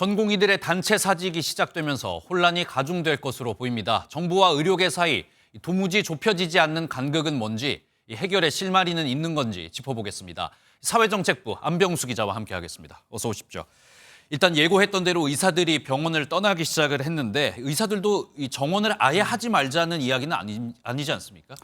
전공의들의 단체 사직이 시작되면서 혼란이 가중될 것으로 보입니다. 정부와 의료계 사이 도무지 좁혀지지 않는 간극은 뭔지, 해결의 실마리는 있는 건지 짚어보겠습니다. 사회정책부 안병수 기자와 함께하겠습니다. 어서 오십시오. 일단 예고했던 대로 의사들이 병원을 떠나기 시작을 했는데 의사들도 이 정원을 아예 하지 말자는 이야기는 아니지 않습니까?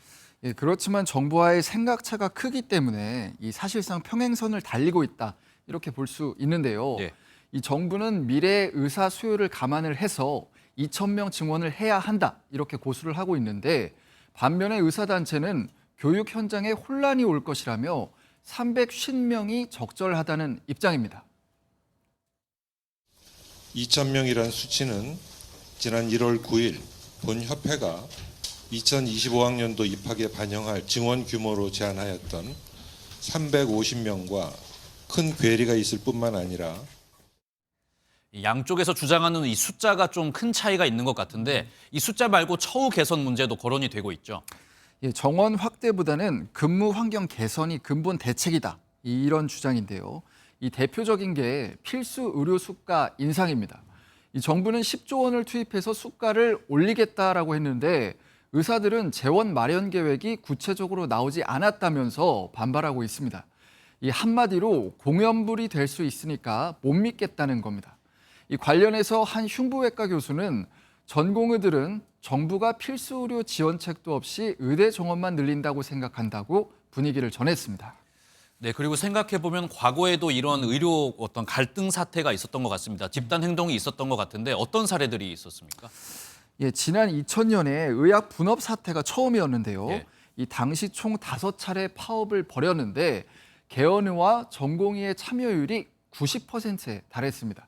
예, 그렇지만 정부와의 생각차가 크기 때문에 이 사실상 평행선을 달리고 있다 이렇게 볼 수 있는데요. 예. 이 정부는 미래 의사 수요를 감안을 해서 2,000명 증원을 해야 한다 이렇게 고수를 하고 있는데 반면에 의사단체는 교육 현장에 혼란이 올 것이라며 350명이 적절하다는 입장입니다. 2,000명이란 수치는 지난 1월 9일 본 협회가 2025학년도 입학에 반영할 증원 규모로 제안하였던 350명과 큰 괴리가 있을 뿐만 아니라 양쪽에서 주장하는 이 숫자가 좀 큰 차이가 있는 것 같은데 이 숫자 말고 처우 개선 문제도 거론이 되고 있죠. 예, 정원 확대보다는 근무 환경 개선이 근본 대책이다 이런 주장인데요. 이 대표적인 게 필수 의료 수가 인상입니다. 이 정부는 10조 원을 투입해서 수가를 올리겠다라고 했는데 의사들은 재원 마련 계획이 구체적으로 나오지 않았다면서 반발하고 있습니다. 이 한마디로 공연불이 될 수 있으니까 못 믿겠다는 겁니다. 이 관련해서 한 흉부외과 교수는 전공의들은 정부가 필수 의료 지원책도 없이 의대 정원만 늘린다고 생각한다고 분위기를 전했습니다. 네, 그리고 생각해보면 과거에도 이런 의료 어떤 갈등 사태가 있었던 것 같습니다. 집단 행동이 있었던 것 같은데 어떤 사례들이 있었습니까? 예, 지난 2000년에 의학 분업 사태가 처음이었는데요. 예. 이 당시 총 5차례 파업을 벌였는데 개원의와 전공의의 참여율이 90%에 달했습니다.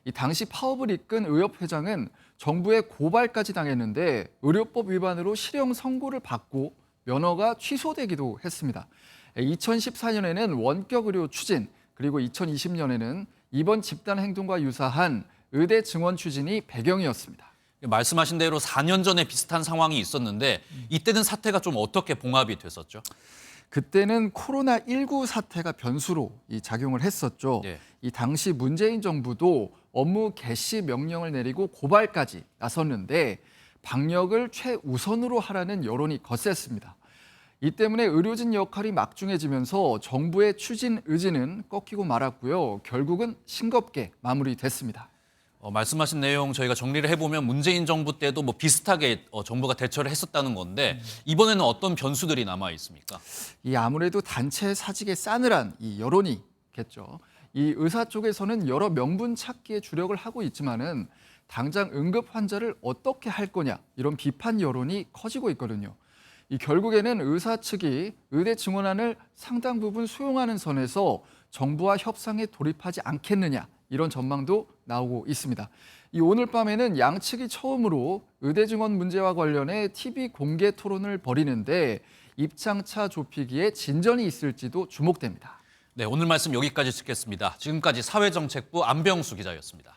이 당시 파업을 이끈 의협회장은 정부에 고발까지 당했는데 의료법 위반으로 실형 선고를 받고 면허가 취소되기도 했습니다. 2014년에는 원격 의료 추진, 그리고 2020년에는 이번 집단 행동과 유사한 의대 증원 추진이 배경이었습니다. 말씀하신 대로 4년 전에 비슷한 상황이 있었는데 이때는 사태가 좀 어떻게 봉합이 됐었죠? 그때는 코로나19 사태가 변수로 작용을 했었죠. 예. 이 당시 문재인 정부도 업무 개시 명령을 내리고 고발까지 나섰는데 방역을 최우선으로 하라는 여론이 거셌습니다. 이 때문에 의료진 역할이 막중해지면서 정부의 추진 의지는 꺾이고 말았고요. 결국은 싱겁게 마무리됐습니다. 말씀하신 내용 저희가 정리를 해보면 문재인 정부 때도 뭐 비슷하게 정부가 대처를 했었다는 건데 이번에는 어떤 변수들이 남아 있습니까? 이 아무래도 단체 사직의 싸늘한 이 여론이겠죠. 이 의사 쪽에서는 여러 명분 찾기에 주력을 하고 있지만은 당장 응급 환자를 어떻게 할 거냐 이런 비판 여론이 커지고 있거든요. 이 결국에는 의사 측이 의대 증원안을 상당 부분 수용하는 선에서 정부와 협상에 돌입하지 않겠느냐 이런 전망도 나오고 있습니다. 이 오늘 밤에는 양측이 처음으로 의대 증원 문제와 관련해 TV 공개 토론을 벌이는데 입장차 좁히기에 진전이 있을지도 주목됩니다. 네, 오늘 말씀 여기까지 듣겠습니다. 지금까지 사회정책부 안병수 기자였습니다.